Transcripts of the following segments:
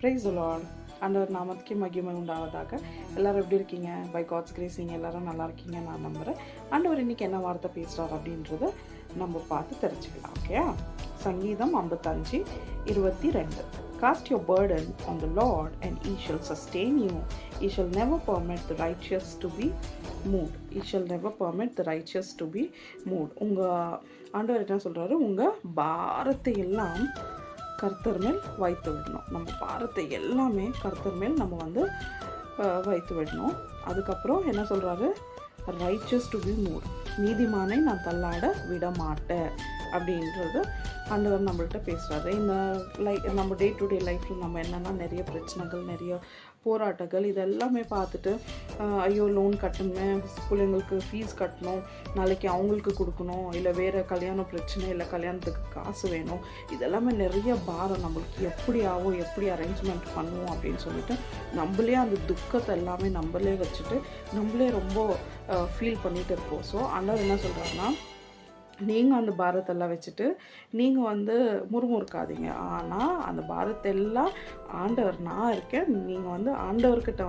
Praise the Lord. ஆண்டவர் நாமத்துக்கு மகிமை உண்டாவதாக. எல்லாரும் எப்படி இருக்கீங்க? பை காட்ஸ் கிரேஸ் நீங்கள் எல்லாரும் நல்லா இருக்கீங்க நான் நம்புகிறேன். ஆண்டவர் இன்றைக்கி என்ன வார்த்தை பேசுகிறார் அப்படின்றத நம்ம பார்த்து தெரிஞ்சுக்கலாம். ஓகே, சங்கீதம் 55:22. Cast your burden on the Lord and he shall sustain you. He shall never permit the righteous to be moved. He shall never permit the righteous to be moved. உங்கள் ஆண்டவர் என்ன சொல்கிறாரு? உங்கள் பாரத்தை எல்லாம் கர்த்தர் மேல் வைத்து விடணும். நம்ம பாரத்தை எல்லாமே கர்த்தர் மேல் நம்ம வைத்து விடணும். அதுக்கப்புறம் என்ன சொல்கிறாரு? Riches to be mood. நீதிமானை நான் தள்ளாட விட மாட்டேன் அப்படின்றது ஆண்டவர் நம்மள்கிட்ட பேசுகிறாரு. இந்த நம்ம டே டு டே லைஃப்பில் நம்ம என்னென்னா நிறைய பிரச்சனைகள், நிறைய போராட்டங்கள் இதெல்லாமே பார்த்துட்டு ஐயோ லோன் கட்டணும், பிள்ளைங்களுக்கு ஃபீஸ் கட்டணும், நாளைக்கு அவங்களுக்கு கொடுக்கணும், இல்லை வேறு கல்யாண பிரச்சனை, இல்லை கல்யாணத்துக்கு காசு வேணும், இதெல்லாமே நிறைய பாரம் நம்மளுக்கு எப்படி ஆகும், எப்படி அரேஞ்ச்மெண்ட் பண்ணுவோம் அப்படின்னு சொல்லிட்டு நம்மளே அந்த துக்கத்தை எல்லாமே நம்மளே வச்சுட்டு நம்மளே ரொம்ப ஃபீல் பண்ணிகிட்டு இருப்போம். ஸோ ஆண்டவர் என்ன சொல்கிறாருன்னா, நீங்கள் அந்த பாரத்தெல்லாம் வச்சுட்டு நீங்கள் முறுமுறுக்காதீங்க. ஆனால் அந்த பாரத்தெல்லாம் ஆண்டவர் நான் இருக்கேன், நீங்கள் ஆண்டவர்கிட்ட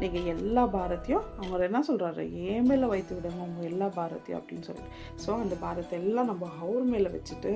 நீங்கள் எல்லா பாரத்தையும் அவங்க என்ன சொல்கிறாரு, ஏன் மேலே வைத்து விடுங்க உங்கள் எல்லா பாரத்தையும் அப்படின்னு சொல்லிட்டு. ஸோ அந்த பாரத்தை எல்லாம் நம்ம அவர் மேலே வச்சுட்டு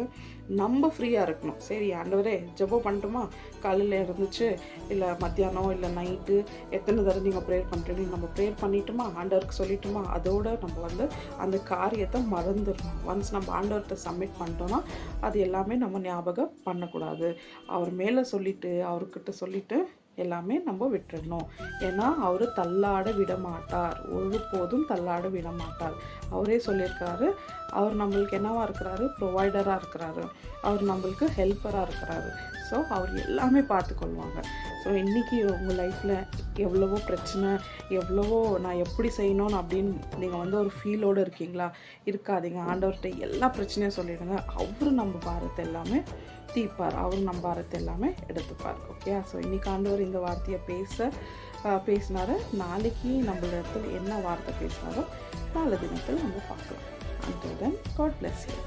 நம்ம ஃப்ரீயாக இருக்கணும். சரி ஆண்டவரே ஜெபம் பண்ணட்டுமா, காலையில் இருந்துச்சு, இல்லை மத்தியானம், இல்லை நைட்டு, எத்தனை தடவை நீங்கள் ப்ரேயர் பண்ணுறீங்க, நம்ம ப்ரேயர் பண்ணிட்டுமா, ஆண்டவருக்கு சொல்லிட்டுமா, அதோடு நம்ம அந்த காரியத்தை மறந்துடணும். ஒன்ஸ் நம்ம ஆண்டவர்கிட்ட சப்மிட் பண்ணிட்டோன்னா அது எல்லாமே நம்ம ஞாபகம் பண்ணக்கூடாது. அவர் மேலே சொல்லிவிட்டு அவர்கிட்ட சொல்லிவிட்டு எல்லாமே நம்ம விட்டுடணும். ஏன்னா அவர் தள்ளாட விட மாட்டார், ஒருபோதும் தள்ளாட விட மாட்டார். அவரே சொல்லியிருக்காரு, அவர் நம்மளுக்கு என்னவாக இருக்கிறாரு? ப்ரொவைடராக இருக்கிறாரு, அவர் நம்மளுக்கு ஹெல்ப்பராக இருக்கிறாரு. ஸோ அவர் எல்லாமே பார்த்துக்கொள்வாங்க. ஸோ இன்றைக்கி உங்கள் லைஃப்பில் எவ்வளவோ பிரச்சனை, எவ்வளவோ நான் எப்படி செய்யணும்னு அப்படின்னு நீங்கள் ஒரு ஃபீலோடு இருக்கீங்களா? இருக்காதீங்க. ஆண்டவர்கிட்ட எல்லா பிரச்சனையும் சொல்லிவிடுங்க. அவரு நம்ம பாரத்தை எல்லாமே தீர்ப்பார், அவர் நம்ம பாரத்தை எல்லாமே எடுத்துப்பார். ஓகே, ஸோ இன்றைக்கி ஆண்டவர் இந்த வார்த்தையை பேசினாரு. நாளைக்கு நம்மளிடத்தில் என்ன வார்த்தை பேசினாரோ நாளை தினத்தில் நம்ம பார்க்கலாம். Until then, God bless you.